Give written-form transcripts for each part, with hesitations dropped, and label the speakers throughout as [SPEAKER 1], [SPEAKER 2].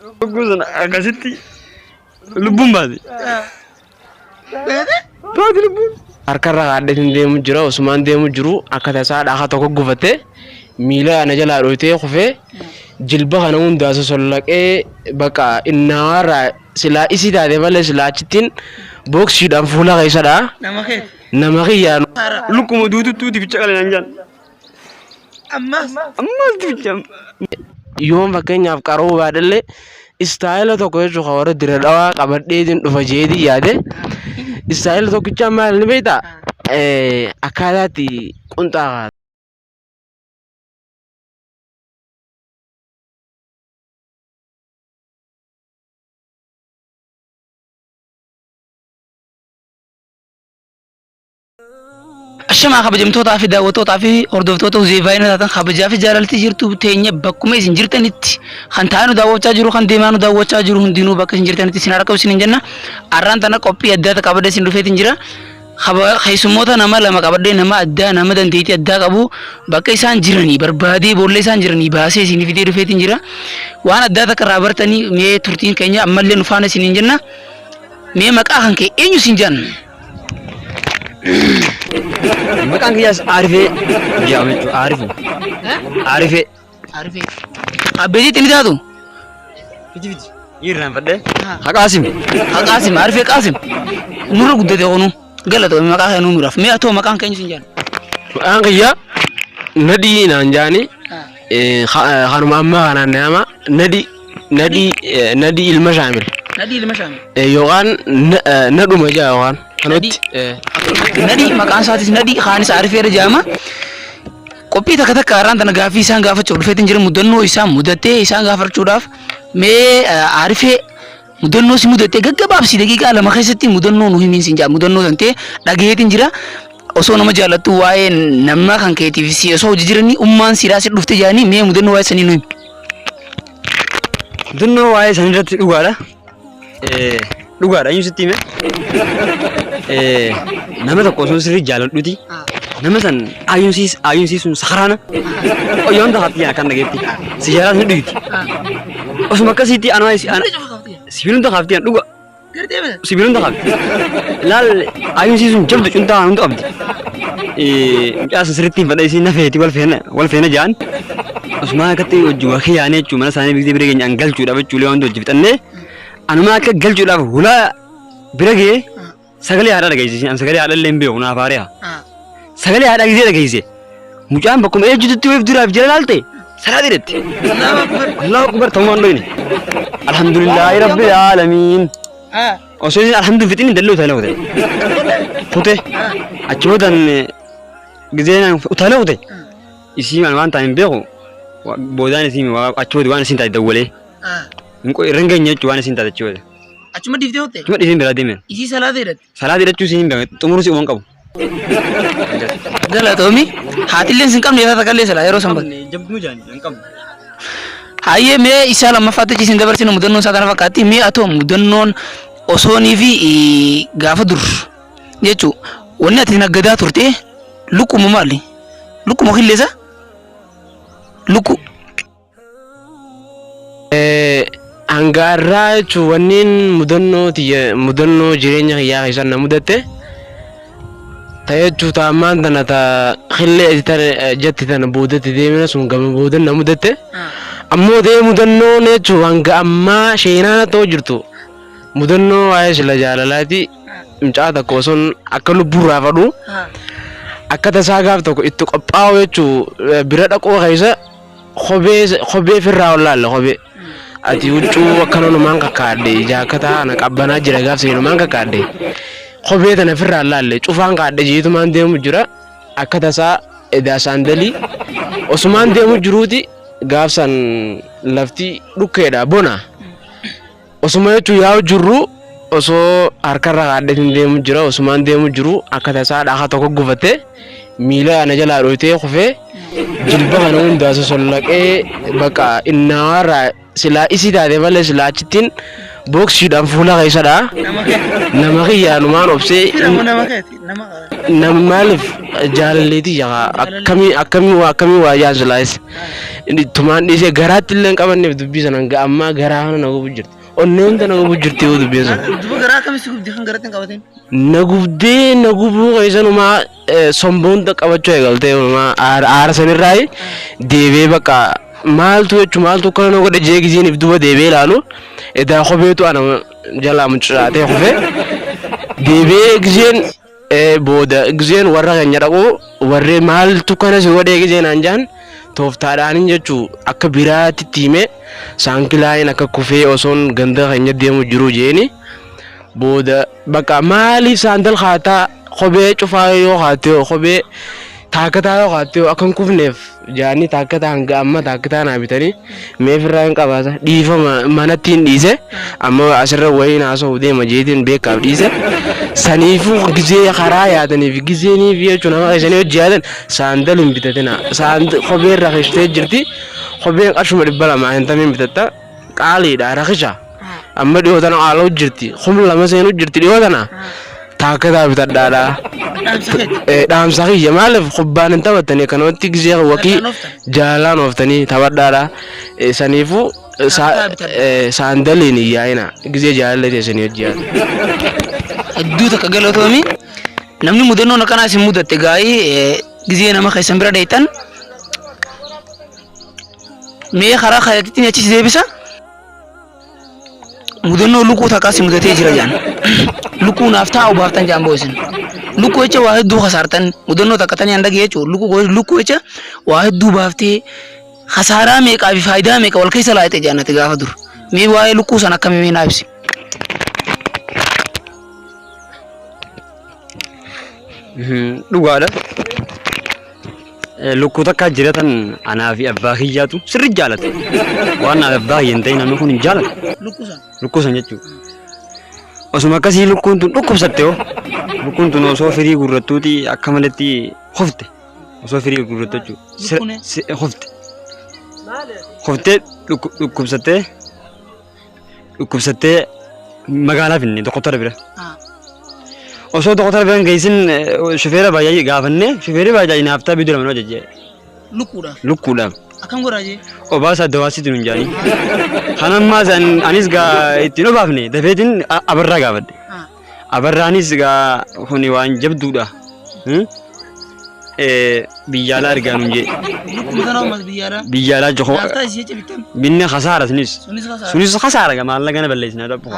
[SPEAKER 1] Guzan akasitti lubbuun baate. Baate lubbuun. Harkarra haadhatiin deemu jira Usmaan deemu jiru akka tasaa dhahaa tokko gufatee miila ana jalaa dhootee kufee jilba kana hundaa sosollaqee bakka innaarraa silaa isii taate malee silaa achittiin booksiidhaan fuula keessadha. Nama kiyyaan lukkuma duututti ficha qalan jaan. Ammas ficha. Yoon fakkeenyaaf qaroo baadallee istaayila tokko jechuudha warra dira dhawaa qabadheetiin dhufa jeetii yaade istaayila tokkicha maal ni beektaa akkaataatti qunxaa
[SPEAKER 2] Ashama kabajamtoota fi daawwattoota fi hordoftoota Huzeefaayina taatan kabajaa fi jaalalti jirtu teenya bakkuma isin jirtanitti kan taa'anu daawwachaa jiru kan deemaanu daawwachaa jiru hundinuu bakka isin jirtanitti isin harka isin jenna arraan tana qophii addaata qabadee isin dhufeetiin jira keessummoota nama lama qabadee nama addaa nama dandeettii addaa qabu bakka isaan jiranii barbaadee boolla isaan jiranii baasee isin fidee dhufeetiin jira waan addaa takka irraa bartanii mee turtiin keenya ammallee nu faana isin jenna mee maqaa kan kee eenyu isin jenna.
[SPEAKER 1] Maqaan kiyyaas Arifee jedhama jechuudha. Arifee.
[SPEAKER 2] Abbeetii ni taatu?
[SPEAKER 1] Fiti. Irraan fadhee. Haqaasim.
[SPEAKER 2] Arifee Qaasim. Nurra guddate oonu galatoo maqaa kee nuuraaf. Mee atoo maqaan keenya isin jenna?
[SPEAKER 1] Maqaan kiyyaa Nadii naan jaani. Kanuma ammaa kanaan nama Nadii ilma Shaamil. Yookaan Nadhuma jaa yookaan.
[SPEAKER 2] Nadii maqaan isaatis Nadii Khaanis Arifee jedhama. Qophii takka arraan tana gaaffii isaan gaafachuuf dhufeetiin jira mudannoo isaa mudatee isaan gaafachuudhaaf mee Arifee mudannoo si mudatee gaggabaabsi daqiiqaa lama keessatti mudannoo nu himiin siin jaa mudannoo tantee dhageetiin jira osoo nama jaallattu waa'ee nama kan keetiif si osoo hojii jiranii ummaan siidhaa si dhufte jaanii mee mudannoo waa'ee sanii nu himi.
[SPEAKER 1] Mudannoo waa'ee sanii irratti dhugaadha. Dhugaadha eenyu sitti hime? Nama tokko osoo sirrii jaalladhuuti. Nama san aayunsiisuun sakaraana. Qoyyoon taphatti akkan dhageetti. Sijaaraas ni dhugiti. Osuma akkasiitti sibiilota kaaftii dhuga. Sibiilota kaaftii. Laal aayunsiisuun jabdu cuntaa hundi qabdi. Mucaa sirriitti fadha isiin nafeeti wal feena ja'an. Osuma akkatti hojii wakii yaanee jechuun mana isaanii biqiltuu bira keenya galchuudhaaf jechuulee waan hojii fixannee. Anuma akka galchuudhaaf hulaa bira ga'ee sagalee haadha dhageessise. Sagalee haadha illee hin beeku naaf haari'a. Sagalee haadha gisee dhageessise. Mucaan bakkuma ejjuutti weef duraaf jala laalte salaat hidhatti. Allahu akbar ta'uu waan dhoyne. Alhamdulillahi rabbil aalamiin. Osoo isin alhamdulillah fixin dalloo utaalee hute. Fute achumatan giseen utaalee hute. Isii waan ta'an hin beeku. Boodaan isii achumatti waan isin taate dawwalee. Irra geenye jechuun waan isin taate jechuudha.
[SPEAKER 2] Achuma dhiiftee hotte?
[SPEAKER 1] Achuma dhiiftee biraa deemen.
[SPEAKER 2] Isii salaat hidhatte?
[SPEAKER 1] Salaat hidhachuu isin hin beeku xumuruu si waan qabu.
[SPEAKER 2] Galatoomi haatillee isin qabne yoo takallee salaa yeroo sanbata.
[SPEAKER 1] Jabduu jaani hin qabne.
[SPEAKER 2] Hayyee mee isaa lammaffaatti isin dabarsine mudannoon isaa kana fakkaatti mee atoo mudannoon osoonii fi gaafa dur jechuun wanni ati naggadaa turte lukkuma maali? Lukkuma killeessa? Lukku.
[SPEAKER 1] Hangaarraa jechuun wanniin mudannoo jireenya kiyyaa keessan na mudatte ta'ee jechuun taa'ammaan tana qillee jetti tana boodatti deemina sun gama boodan na mudatte ammoo ta'ee mudannoon jechuun hanga ammaa sheenaana ta'uu jirtu mudannoo waa'ee sila jaalalaati mucaa tokko osoon akka lubbuurraa fadhu akka tasaa gaaf tokko itti qophaa'u jechuun bira dhaqoo keessa kophee firraa ollaalle kophee. Ati huccuu akkana numaan kakkaadde jaakataa ana qabbanaa jira gaaf seenuu numaan kakkaadde kophee tana firraa laalle cufaan kaadde jiitumaan deemu jira akka tasaa edaa saandalii osumaan deemu jiruuti gaaf san lafti dhukkeedha bona osuma jechuun yaa'u jirru osoo harkarra kaaddetiin deemu jira osumaan deemu jiru akka tasaa dhahaa tokko gufatte miila ana jalaa dhoytee kufee
[SPEAKER 3] jilba kana hundaasa sollaqee bakka innaarraa silaa isii taate malee silaa achittiin booksiidhaan fuula keessadha. Nama kiyyaanumaan obsee nama maaliif jaalalleetii jaha akkamii waa jaan silaayis tumaan dhiisee garaatti illee qabanneef dubbii sana hanga ammaa garaa kana na gubu jirti. Onnee hunda na gubu jirti yoo dubbiin sana.
[SPEAKER 2] Duba garaa akkamitti gubdee kan garaatti hin qabatin?
[SPEAKER 3] Na gubdee na gubuu keessanumaa somboonta qabachuu eegaltee aara sanirraa deebee bakka maaltu jechuun maaltu kana na godhe jee giziiniif duba deebee ilaalu edaa kopheetu ana jalaa mucucaatee kufee deebee gizeen booda gizeen warra keenya dhaquu warree maaltu kana si godhee gizeen anjaan tooftaadhaanin jechuu akka biraatti tiimee saankilaayeen akka kufee osoon ganda keenya deemu jiru jeeni booda bakka maaliif saandal haataa kophee cufaa yoo haatee kophee taakkataa yoo haatee akkan kufneef jaani taakkataa hanga amma taakkataa naa bitanii meefirraa hin qabaata dhiifama manattiin dhiise amma asirra wayiin haasa'u deema jeetiin beekaaf dhiise saniifuu gizee karaa yaadaniif gizeeniif jechuun nama keessanii hojii yaadan saandal hin bitatina kopheen rakistee jirti kopheen qarshuma 200 hin tamiin bitatta qaaliidha rakisha amma dhiyoo tana haala hojjirti humna 2 seenuu jirti dhiyoo tana taakkataa bitadhaadha. Dhaamsa kiyya maaliif kubbaan hin taphatanii kanatti gizee wakii jaalaan ooftanii taphadhaadha. Saniifuu saandaliin iyyaa'ina gizee jaalallee teessanii hojii yaadu.
[SPEAKER 2] Hedduu takka galatoomii namni mudannoon akkanaas hin mudatte gaa'ii gizee nama keessan bira dheeytan mee karaa kayatittiin achis deebisa mudannoo lukuu takkaas mudatee jira jaan lukuu naaf taa'u baaftan jaan boosin lukuu jecha waa hedduu kasaartan mudannoo takka tanii handa gee jechuun lukuu jecha waa hedduu baaftee kasaaraa meeqaa fi faayidaa meeqa wal keessa laayite jaannati gaafa dur mee waa'ee lukuu san akkamii mee naa ibsi.
[SPEAKER 1] Dhugaadha. Lukkuu takka jiratan anaa fi abbaa kiyyaatu sirri jaalata. Waan abbaa kiyyan ta'e namni kun hin jaalatu. Lukkuu san jechuudha. Osuma akkasii lukkuun tun dhukkubsatte hoo. Lukkuun tun osoo firii gurrattuuti akka malatti hofte. Osoo firii gurrattu jechuudha. Hofte. Hoftee dhukkubsattee magaalaa finne doqottara bira. Osoo doqottara bira geessin shufeera baay'ee gaafanne shufeerri baay'ee naaftaa biduu lama hojjechee. Lukkuudhaaf.
[SPEAKER 2] Akkam godhaa jee?
[SPEAKER 1] Obaasaa dawaasitu nun jaanii. Kanammaa anis gaa ittiin obaafne dafeetiin abarraa gaafadhe. Abarraanis gaa kuni waan jabduudha. Biyyaalaa argaa nun jee. Biyyaalaa jokoo. Binne khasaara sunis. Sunis khasaara gaa maalla gana balleessinaa dhabbu.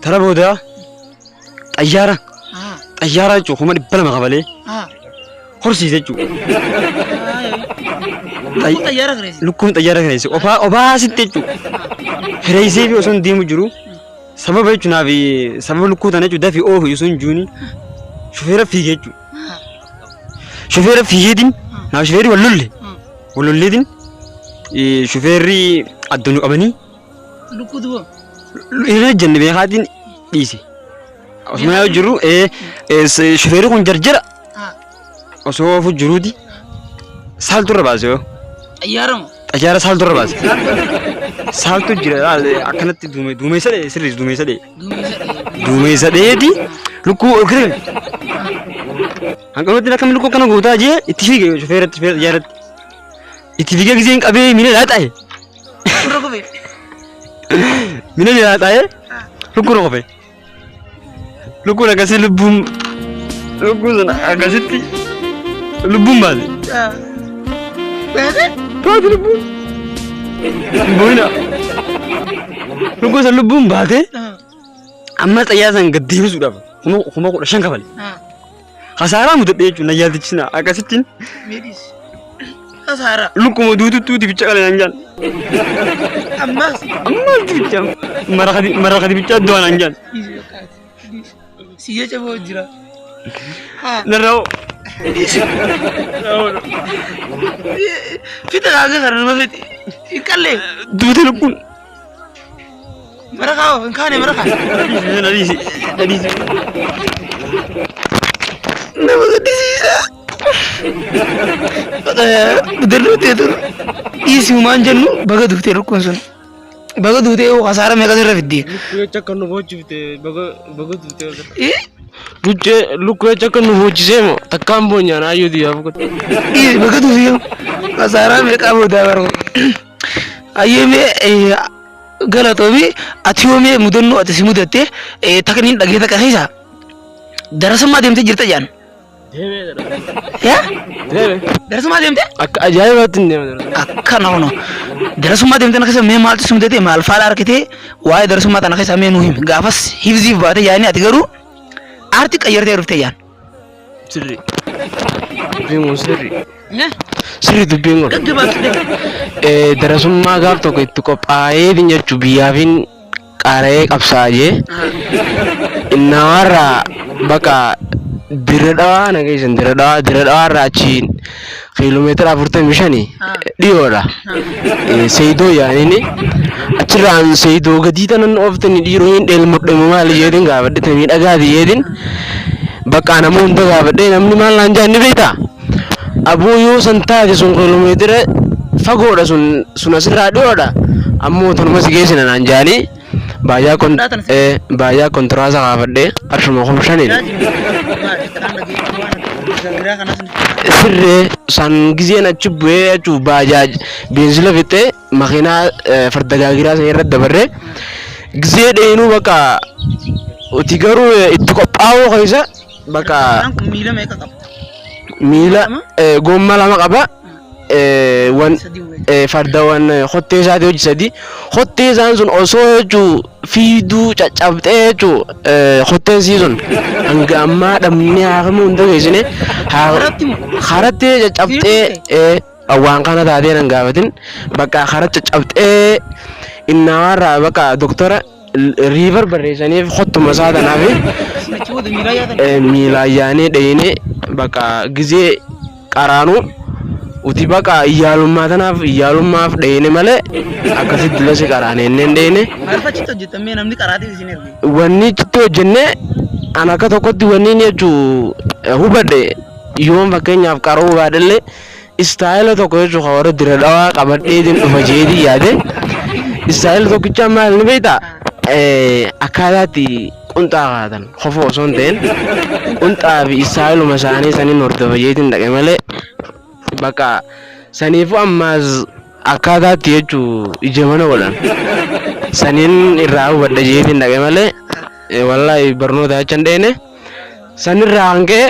[SPEAKER 1] Tara booda xayyaara. Xayyaara jechuun kuma 200 qabalee. Horsiise jechuudha. Lukkuun xayyaara kireesse obaasitti jechuudha. Kireessee fi osoo hin deemu jiru sababa jechuunaa fi sababa lukkuu tana jechuudha fi oofu osoo hin juuni shufeera fiigee jechuudha. Shufeera fiigeetiin naaf shufeerri wallolleetiin shufeerri addunuu qabanii hin jenne beekaatiin dhiise. Osuma yoo jiru shufeerri kun jarjara osoo oofu jiruuti saalturra baase yoo. Xayyaara saalturra baase. Saaltu jira akkanatti duumessa dhee sirriis duumessa dhee. Duumessa dheeti lukkuu ol kire. Hanqanuutti akkamitti lukkuu kana guutaa jee itti fiige shufeeratti xayyaaratti. Itti fiigee giseen qabee mina laaxaa'e. Mina laaxaa'e lukkuun qofe. Lukkuun akkasii lukkuu sana akkasitti lubbuun baase. Baate lubbuun. Boina. Lukkuu san lubbuun baate amma xayyaara san gad deebisuudhaaf kuma 15 kafale. Khasaaraa mudadhee jechuun nayyaatichina akkasittiin.
[SPEAKER 2] Khasaaraa.
[SPEAKER 1] Lukkuma duututti bicha qalan jaan. Ammas bicha mara bicha doon jaan.
[SPEAKER 2] Siya cabo jira.
[SPEAKER 1] Narrao.
[SPEAKER 2] Fita kagak karena mafit ikan le.
[SPEAKER 1] Duutu lukkuun.
[SPEAKER 2] Mereka engkau nih mereka.
[SPEAKER 1] Nadi sih.
[SPEAKER 2] Nama sedih sih. Darluutee ture dhiisumaan jennu baga duutee lukkuun sun baga duutee kasaara meeqa sirra fiddee
[SPEAKER 3] Lukkuu akka nu boojjifte baga duutee lukkuu akka nu boojjisee moo takkaan boonyaan ayyuu diyaaf godhe.
[SPEAKER 2] baga duutee kasaara meeqaa boodaa baroo ayyemee galatoomi ati yoomee mudannoo ati si mudatte takniin dhagee takka keessa darasummaa deemtee jirta jaan. Darasummaa deemtee?
[SPEAKER 3] Akka ajaa'ibaatti hin deema.
[SPEAKER 2] Akka naannoo darasummaa deemtee keessa mee maaltu si mudatee maal faala argitee waa'ee darasummaa tana keessa mee nuu himi gaafas hibziif baatee yaa'anii ati garuu aartii qayyartee dhuftee yaan.
[SPEAKER 3] Sirri. Dubbiin kun sirri. Sirri dubbiin kun. Darasummaa gaaf tokko itti qophaa'ee jechuun biyyaafin qaara'ee qabsaa'ee innamarraa bakka Dira dhawaa na geessan dira dhawaa irraa achiin kiiloomeetira 45 dhiyoodha. Seydoo yaa'anii achirraan seydoo gadii tanan ooftanii dhiiroo hin dheelmudhamu maali jedhin gaafadhe miidhagaati jedhin bakka nama hunda gaafadhe namni maal naan jaanni beektaa abuu yoo san taate sun kiiloomeetira fagoodha sun asirraa dhiyoodha ammoo tonuma si geessina naan jaanii baay'aa kontiraasa gaafadhe arshuma 5 sirree san giseen achi bu'ee achuu baajaaj beenzila fixee makiinaa fardagaagiraa san irra dabarree gisee dheenuu bakka uti garuu itti qophaa'uu keessa bakka miila gomma lama qaba fardaawwan hottee isaati hojii sadii hottee isaan sun osoo jechuu fiiduu caccabxee jechuu hotteen sii sun hanga ammaa dhabnee haakamu hunda geessine harattee caccabxee waan kana taatee nan gaafatin bakka harat caccabxee innamarraa bakka doktora riivar barreessaniif hottuma isaa tanaaf miilaayyaanee dhayine bakka gizee qaraanuu uti bakka iyyaalummaaf dhayine malee akkasitti lasi qaraaneen dhayine wanni citti hojjenne an akka tokkotti wanni jechuu hubadhe yoon fakkeenyaaf qaroo baadhallee istaayila tokko jechuu warra dira dhawaa qabadheetiin dhufa jeetii yaade istaayila tokkicha maal ni beektaa akkaataatti qunxaa kaatan qofa osoo hin ta'in qunxaa fi istaayiluma isaanii saniin hordofa jeetiin dhaqe malee bakka saniifu ammaas akkaataatti jechuu ija mana godhan saniin irraa hubadha jeetiin dhaqe malee wallaahi barnoota achan dheene sanirraa hanqee